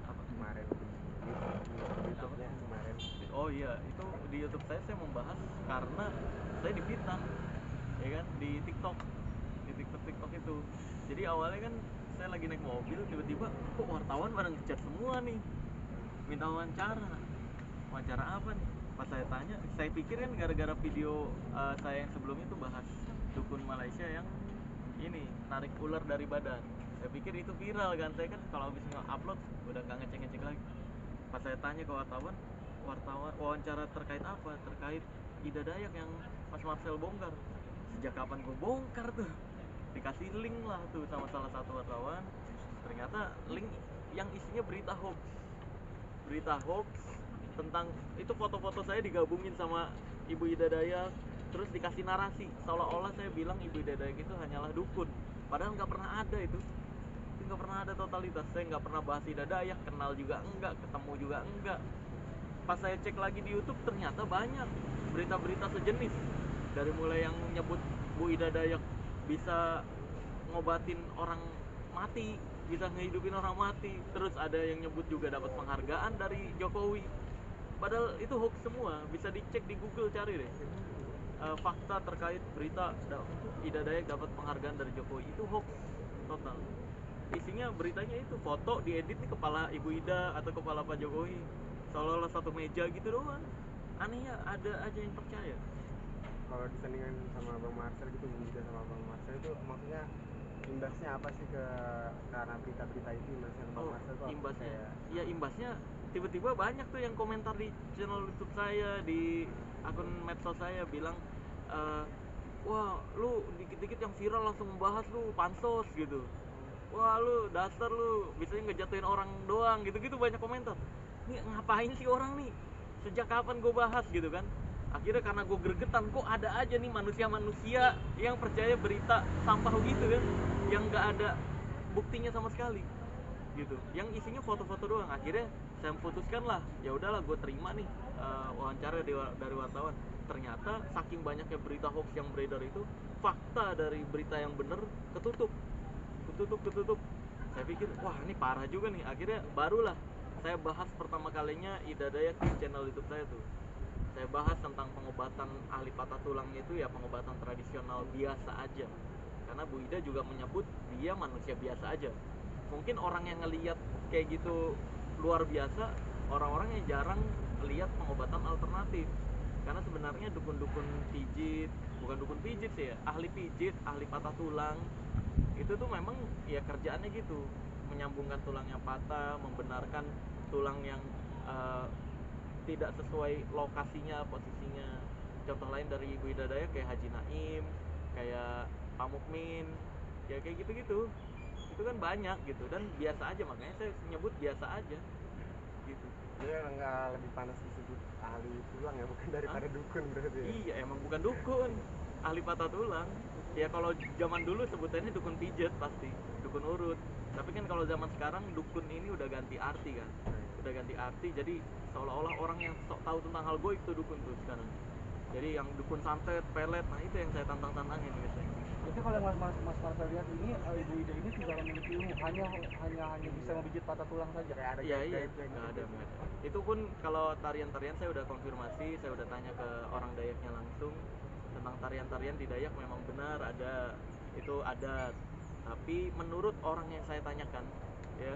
apa kemarin di YouTube-nya kemarin. Oh iya, itu di YouTube saya membahas karena saya difitnah, ya kan, di TikTok itu. Jadi awalnya kan saya lagi naik mobil, tiba-tiba kok wartawan pada ngechat semua nih, minta wawancara apa nih? Pas saya tanya, saya pikir kan gara-gara video saya yang sebelumnya itu bahas dukun Malaysia yang ini narik ular dari badan. Saya pikir itu viral kan, saya kan kalau habis nge-upload udah nggak ngecek lagi. Pas saya tanya ke wartawan wawancara terkait apa? Terkait Ida Dayak yang Mas Marcel bongkar. Sejak kapan gue bongkar tuh? Dikasih link lah tuh sama salah satu wartawan. Ternyata link yang isinya berita hoax tentang itu, foto-foto saya digabungin sama Ibu Ida Dayak, terus dikasih narasi seolah-olah saya bilang Ibu Ida Dayak itu hanyalah dukun, padahal nggak pernah ada itu nggak pernah ada totalitas. Saya nggak pernah bahas Ida Dayak, kenal juga enggak, ketemu juga enggak. Pas saya cek lagi di YouTube ternyata banyak berita-berita sejenis, dari mulai yang nyebut Bu Ida Dayak bisa ngobatin orang mati, bisa ngehidupin orang mati, terus ada yang nyebut juga dapat penghargaan dari Jokowi, padahal itu hoax semua. Bisa dicek di Google, cari deh fakta terkait berita Ida Dayak dapat penghargaan dari Jokowi, itu hoax total. Isinya beritanya itu foto diedit nih kepala Ibu Ida atau kepala Pak Jokowi, seolah-olah satu meja gitu doang. Anehnya ada aja yang percaya. Kalau disandingkan sama Bang Marcel gitu, Bu Ida sama Bang Marcel itu maksudnya imbasnya apa sih karena berita-berita itu? Imbasnya Bang Marcel itu imbasnya kayak... ya imbasnya tiba-tiba banyak tuh yang komentar di channel YouTube saya, di akun medsos saya, bilang wah lu dikit-dikit yang viral langsung membahas, lu pansos gitu, wah lu dasar lu bisanya ngejatuhin orang doang, gitu-gitu banyak komentar. Nih ngapain sih orang nih, sejak kapan gue bahas gitu kan. Akhirnya karena gue gregetan, kok ada aja nih manusia-manusia yang percaya berita sampah gitu kan, yang nggak ada buktinya sama sekali gitu, yang isinya foto-foto doang. Akhirnya saya memutuskan lah, ya udahlah gue terima nih wawancara dari wartawan. Ternyata saking banyaknya berita hoax yang beredar itu, fakta dari berita yang bener ketutup. Saya pikir wah ini parah juga nih. Akhirnya barulah saya bahas pertama kalinya Ida Dayak di channel YouTube saya tuh. Saya bahas tentang pengobatan ahli patah tulangnya itu ya pengobatan tradisional biasa aja, karena Bu Ida juga menyebut dia manusia biasa aja. Mungkin orang yang ngelihat kayak gitu luar biasa, orang-orang yang jarang lihat pengobatan alternatif. Karena sebenarnya dukun-dukun pijit, bukan dukun pijit sih ya, ahli pijit, ahli patah tulang, itu tuh memang ya kerjaannya gitu, menyambungkan tulang yang patah, membenarkan tulang yang tidak sesuai lokasinya, posisinya. Contoh lain dari Ibu Ida Dayak kayak Haji Naim, kayak Pak Mukmin, ya kayak gitu-gitu. Itu kan banyak gitu, dan biasa aja, makanya saya nyebut biasa aja gitu. Jadi nggak lebih panas disebut ahli tulang ya, bukan daripada dukun berarti ya? Iya, emang bukan dukun, ahli patah tulang. Ya kalau zaman dulu sebutannya dukun pijet pasti, dukun urut. Tapi kan kalau zaman sekarang dukun ini udah ganti arti kan, udah ganti arti. Jadi seolah-olah orang yang sok tahu tentang hal goib itu dukun tuh sekarang. Jadi yang dukun santet, pelet, nah itu yang saya tantangin biasanya. Itu kalau Mas Marcel lihat ini, Ibu Ida ini tidak memiliki ilmu, hanya bisa membijit patah tulang saja. Iya, nggak ada. Itu pun kalau tarian-tarian saya udah konfirmasi, saya udah tanya ke orang Dayaknya langsung tentang tarian-tarian di Dayak, memang benar ada, itu adat. Tapi menurut orang yang saya tanyakan ya,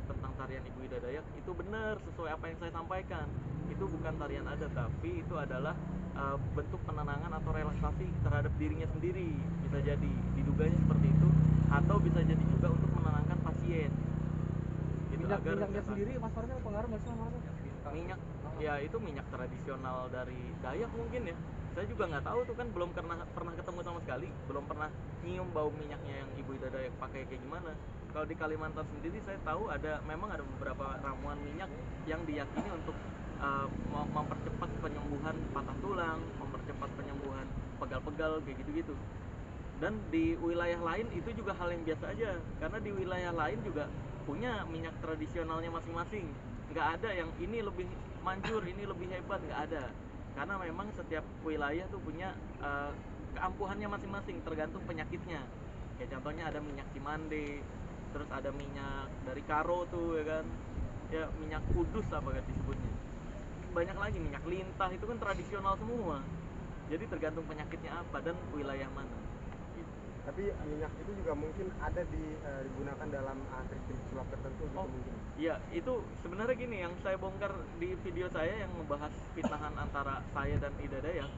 tentang tarian Ibu Ida Dayak itu benar sesuai apa yang saya sampaikan. Itu bukan tarian adat, tapi itu adalah bentuk penenangan atau relaksasi terhadap dirinya sendiri. Bisa jadi diduganya seperti itu, atau bisa jadi juga untuk menenangkan pasien gitu. Minyaknya sendiri Mas Marcel pengaruh nggak sih Mas Marcel? Minyak ya itu minyak tradisional dari Dayak mungkin ya, saya juga nggak tahu tuh kan, belum pernah ketemu sama sekali, belum pernah nyium bau minyaknya yang Ibu Ida Dayak pakai kayak gimana. Kalau di Kalimantan sendiri saya tahu memang ada beberapa ramuan minyak yang diyakini untuk mempercepat penyembuhan patah tulang, mempercepat penyembuhan pegal-pegal kayak gitu-gitu. Dan di wilayah lain itu juga hal yang biasa aja, karena di wilayah lain juga punya minyak tradisionalnya masing-masing. Nggak ada yang ini lebih manjur, ini lebih hebat, nggak ada. Karena memang setiap wilayah tuh punya keampuhannya masing-masing, tergantung penyakitnya. Kayak contohnya ada minyak cimande, terus ada minyak dari Karo tuh ya kan, ya minyak kudus apa kan disebutnya, banyak lagi minyak lintah, itu kan tradisional semua. Jadi tergantung penyakitnya apa dan wilayah mana gitu. Tapi minyak itu juga mungkin ada digunakan dalam trik-trik sulap tertentu gitu mungkin. Iya, itu sebenarnya gini, yang saya bongkar di video saya yang membahas fitnahan antara saya dan Ida Dayak,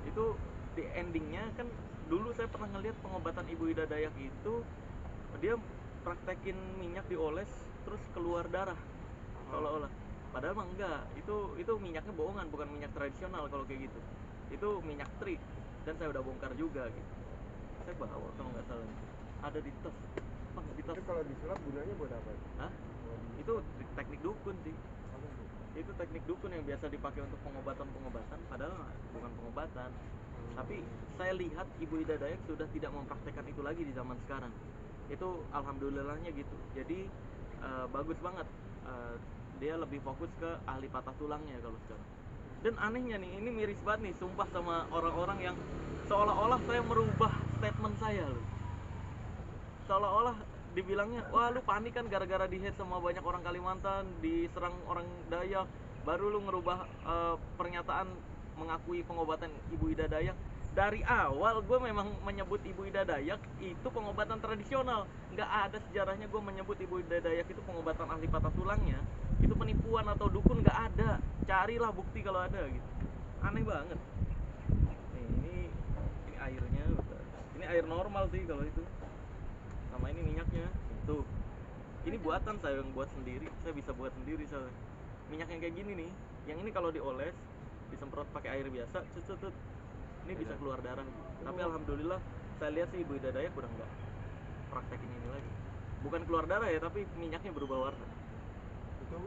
itu di endingnya kan dulu saya pernah ngeliat pengobatan Ibu Ida Dayak itu dia praktekin minyak dioles terus keluar darah seolah-olah, padahal mah enggak, itu minyaknya bohongan, bukan minyak tradisional kalau kayak gitu, itu minyak trik, dan saya udah bongkar juga gitu. Saya bawa kalau nggak salah ada di tas, di tas. Itu kalau disulap gunanya buat apa? Hah? Itu teknik dukun sih. Itu teknik dukun yang biasa dipakai untuk pengobatan-pengobatan, padahal bukan pengobatan. Tapi saya lihat Ibu Ida Dayak sudah tidak mempraktekkan itu lagi di zaman sekarang. Itu alhamdulillahnya gitu. Jadi bagus banget. Dia lebih fokus ke ahli patah tulangnya kalau sekarang. Dan anehnya nih, ini miris banget nih, sumpah, sama orang-orang yang seolah-olah saya merubah statement saya loh. Seolah-olah dibilangnya, wah lu panik kan gara-gara di-hate sama banyak orang Kalimantan, diserang orang Dayak, baru lu ngerubah pernyataan mengakui pengobatan Ibu Ida Dayak. Dari awal gue memang menyebut Ibu Ida Dayak itu pengobatan tradisional. Nggak ada sejarahnya gue menyebut Ibu Ida Dayak itu pengobatan ahli patah tulangnya. Itu penipuan atau dukun, nggak ada. Carilah bukti kalau ada gitu. Aneh banget. Nih, ini airnya, ini air normal sih kalau itu. Sama ini minyaknya, tuh. Ini buatan saya yang buat sendiri, saya bisa buat sendiri soalnya. Minyak yang kayak gini nih, yang ini kalau dioles, disemprot pakai air biasa, cut, ini bisa keluar darah. Tapi alhamdulillah, saya lihat sih Ibu Ida Dayak udah enggak praktekin ini lagi. Bukan keluar darah ya, tapi minyaknya berubah warna. Itu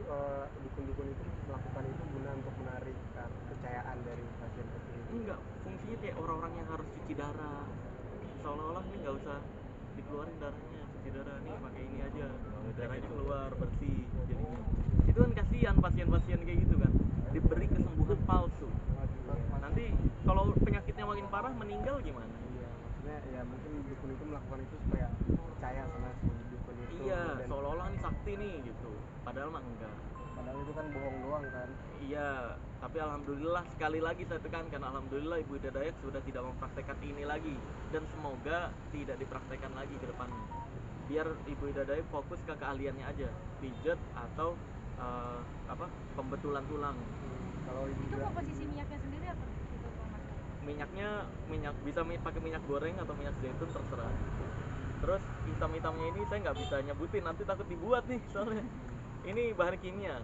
dukun-dukun itu melakukan itu guna untuk menarik kepercayaan dari pasien-pasien itu. Enggak, fungsinya kayak orang-orang yang harus cuci darah. Seolah-olah nih nggak usah dikeluarin darahnya, cuci darah nih pakai ini aja, darahnya keluar bersih jadinya. Itu kan kasihan pasien-pasien kayak gitu kan, diberi kesembuhan palsu. Nanti kalau penyakitnya makin parah, meninggal gimana? Iya, maksudnya ya mungkin dukun itu melakukan itu supaya percaya sama si dukun itu. Iya, dan seolah-olah nih sakti nih gitu, padahal mah enggak. padahal itu kan bohong doang kan. Iya, tapi alhamdulillah, sekali lagi saya tekankan, alhamdulillah Ibu Ida Dayak sudah tidak mempraktekkan ini lagi, dan semoga tidak dipraktekkan lagi ke depannya. Biar Ibu Ida Dayak fokus ke keahliannya aja, pijat atau pembetulan tulang. Kalau Itu komposisi minyaknya sendiri apa gitu Pak Mas? Minyaknya bisa pakai minyak goreng atau minyak zaitun, terserah. Terus hitam-hitamnya ini saya nggak bisa nyebutin, nanti takut dibuat nih soalnya. Ini bahan kimia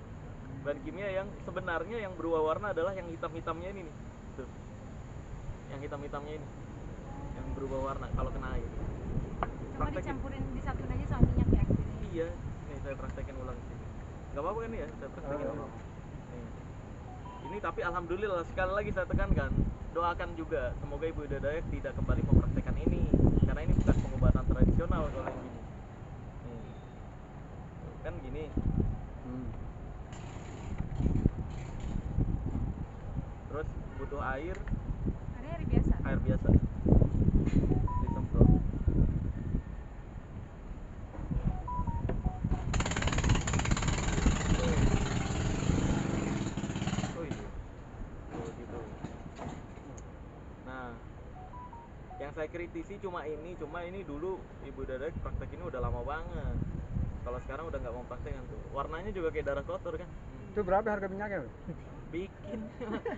yang sebenarnya yang berubah warna adalah yang hitam-hitamnya ini nih. Tuh. Yang hitam-hitamnya ini. Yang berubah warna kalau kena air. Cuma Praktekin. dicampurin, disatuin aja sama minyak ya? Iya, nih saya praktekin ulang sini. Gak apa-apa kan ya, saya praktekin ulang. Nih. Ini tapi alhamdulillah, sekali lagi saya tekankan, doakan juga semoga Ibu Ida Dayak tidak kembali mempraktekkan ini, karena ini bukan pengobatan tradisional kalau yang gini. Nih. Kan gini. Terus butuh air Ada air biasa. Disemprot. Gitu. Nah, yang saya kritisi cuma ini dulu Ibu Ida Dayak praktek ini udah lama banget. Kalau sekarang udah nggak mau praktekan tuh. Warnanya juga kayak darah kotor kan. Itu berapa harga minyaknya? Bikin.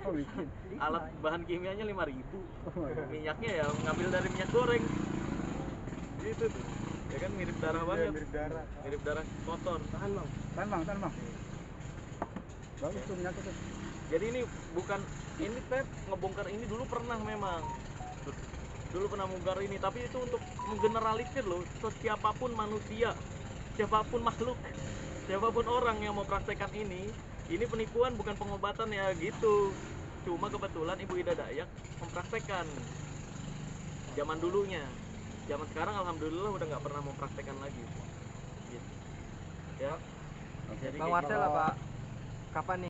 Oh, bikin. Alat bahan kimianya 5.000. Minyaknya ya ngambil dari minyak goreng. Gitu tuh. Ya kan mirip darah banget. Mirip darah kotor. tahan bang. Bagus tuh minyaknya tuh. Jadi ini bukan, ini saya ngebongkar ini dulu pernah memang. Dulu pernah membongkar ini, tapi itu untuk menggeneralisir loh, siapapun manusia, siapapun makhluk, siapapun orang yang mau praktekkan ini penipuan bukan pengobatan ya gitu. Cuma kebetulan Ibu Ida Dayak mempraktekkan zaman dulunya. Zaman sekarang alhamdulillah udah nggak pernah mempraktekkan lagi gitu. Ya. Jadi Bang kayak Marcel gitu. apa kapan nih